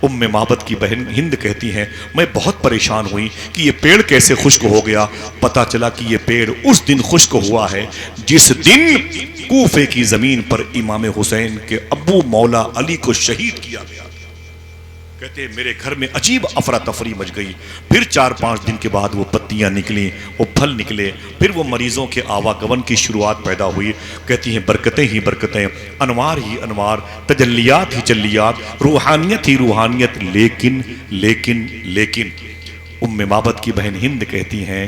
उम्मे माबद की बहन हिंद कहती हैं, मैं बहुत परेशान हुई कि ये पेड़ कैसे खुश्क हो गया। पता चला कि ये पेड़ उस दिन खुश्क हुआ है जिस दिन कूफे की जमीन पर इमाम हुसैन के अब्बू मौला अली को शहीद किया गया। कहते हैं मेरे घर में अजीब अफरा तफरी मच गई। फिर 4-5 दिन के बाद वो पत्तियां निकली, वो फल निकले, फिर वो मरीजों के आवागमन की शुरुआत पैदा हुई। कहती हैं बरकतें ही बरकतें, अनवार ही अनवार, तजल्लियात ही जल्लियात, रूहानियत ही रूहानियत। लेकिन लेकिन लेकिन उम्मे माबद की बहन हिंद कहती हैं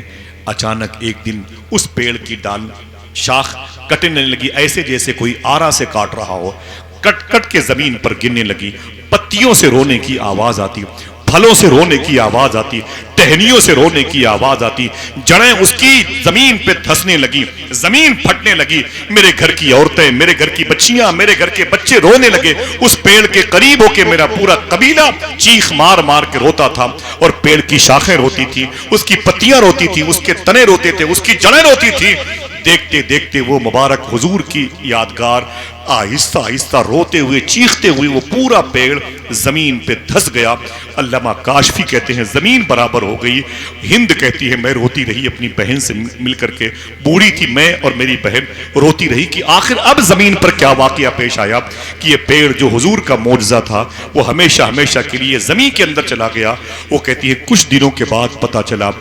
अचानक एक दिन उस पेड़ की डाल शाख कटने लगी, ऐसे जैसे कोई आरा से काट रहा हो। कट कट के जमीन पर गिरने लगी। पत्तियों से रोने की आवाज आती, फलों से रोने की आवाज आती, टहनियों से रोने की आवाज आती। जड़ें उसकी जमीन पे धंसने लगी, जमीन फटने लगी। मेरे घर की औरतें, मेरे घर की बच्चियां, मेरे घर के बच्चे रोने लगे। उस पेड़ के करीब होके मेरा पूरा कबीला चीख मार मार के रोता था। और पेड़ की शाखें रोती थी, उसकी पत्तियां रोती थी, उसके तने रोते थे, उसकी जड़ें रोती थी। देखते देखते वो मुबारक हुजूर की यादगार आहिस्ता आहिस्ता रोते हुए, चीखते हुए वो पूरा पेड़ जमीन पे धंस गया। अल्लामा काशफी कहते हैं जमीन बराबर हो गई। हिंद कहती है मैं रोती रही अपनी बहन से मिलकर के, बूढ़ी थी मैं और मेरी बहन रोती रही कि आखिर अब जमीन पर क्या वाकया पेश आया कि ये पेड़ जो हुजूर का मौजज़ा था वो हमेशा हमेशा के लिए जमीन के अंदर चला गया। वो कहती है कुछ दिनों के बाद पता चला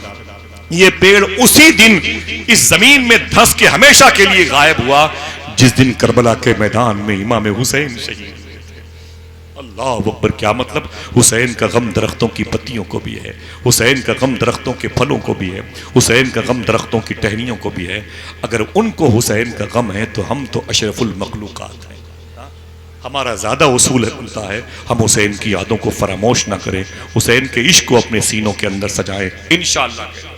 ये पेड़ उसी दिन इस जमीन में धंस के हमेशा के लिए गायब हुआ जिस दिन करबला के मैदान में इमाम हुसैन शहीद हुए थे। अल्लाह अकबर। क्या मतलब? हुसैन का गम दरख्तों की पत्तियों को भी है, हुसैन का गम दरख्तों के फलों को भी है, हुसैन का गम दरख्तों की टहनियों को भी है। अगर उनको हुसैन का गम है तो हम तो अशरफुल मखलूकात हैं। हमारा ज़्यादा उसूल बनता है हम हुसैन की यादों को फरामोश ना करें, हुसैन के इश्क को अपने सीनों के अंदर सजाएं इंशाअल्लाह।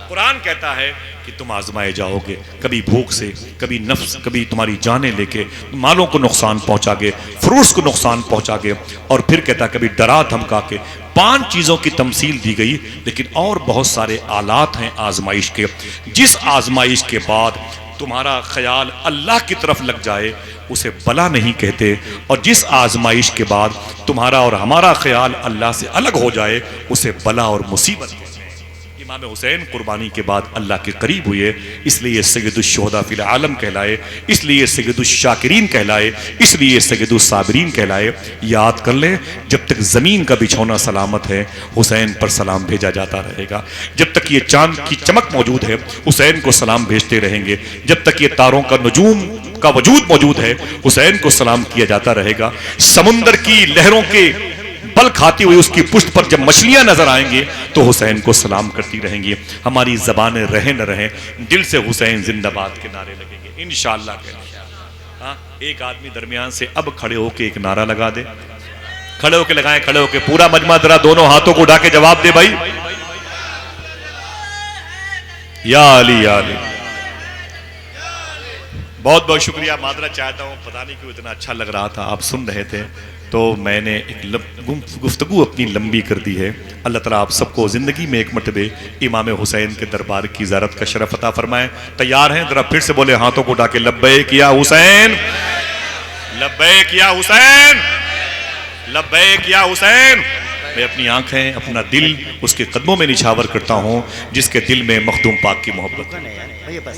कुरान कहता है कि तुम आजमाए जाओगे, कभी भूख से, कभी नफ्स, कभी तुम्हारी जानें लेके मालों को नुकसान पहुंचा के, फ्रूट्स को नुकसान पहुंचा के, और फिर कहता है कभी डरा धमका के। 5 चीज़ों की तमसील दी गई, लेकिन और बहुत सारे आलात हैं आजमाइश के। जिस आजमाइश के बाद तुम्हारा ख्याल अल्लाह की तरफ लग जाए उसे बला नहीं कहते, और जिस आजमाइश के बाद तुम्हारा और हमारा ख्याल अल्लाह से अलग हो जाए उसे बला और मुसीबत। इमाम हुसैन कुर्बानी के बाद अल्लाह के करीब हुए, इसलिए सय्यदुश्शुहदा फिल आलम कहलाए, इसलिए सय्यदुश्शाकिरीन कहलाए, इसलिए सय्यदुस्साबिरीन कहलाए। याद कर ले, जब तक ज़मीन का बिछौना सलामत है हुसैन पर सलाम भेजा जाता रहेगा। जब तक ये चांद की चमक मौजूद है हुसैन को सलाम भेजते रहेंगे। जब तक ये तारों का नजूम का वजूद मौजूद है हुसैन को सलाम किया जाता रहेगा। समुंदर की लहरों के बल खाती हुई उसकी पुष्ट पर जब मछलियां नजर आएंगी तो हुसैन को सलाम करती रहेंगी। हमारी जबानें रहे न रहे, दिल से हुसैन जिंदाबाद के नारे लगेंगे इंशाअल्लाह। हाँ, एक आदमी दरमियान से अब खड़े होके एक नारा लगा दे, खड़े होके लगाएं, खड़े होके पूरा मजमा जरा दोनों हाथों को उठा के जवाब दे भाई, या अली या अली। बहुत बहुत शुक्रिया, माजरत चाहता हूँ, पता नहीं क्यों इतना अच्छा लग रहा था, आप सुन रहे थे तो मैंने एक गुफ्तगू अपनी लंबी कर दी है। अल्लाह ताला आप सबको ज़िंदगी में एक मरतबे इमाम हुसैन के दरबार की ज़ियारत का शरफ अता फरमाए। तैयार हैं? ज़रा फिर से बोले हाथों को उठा के, लब्बैक या हुसैन, लब्बैक या हुसैन, लब्बैक या हुसैन। मैं अपनी आंखें, अपना दिल उसके कदमों में निछावर करता हूँ जिसके दिल में मखदूम पाक की मोहब्बत है।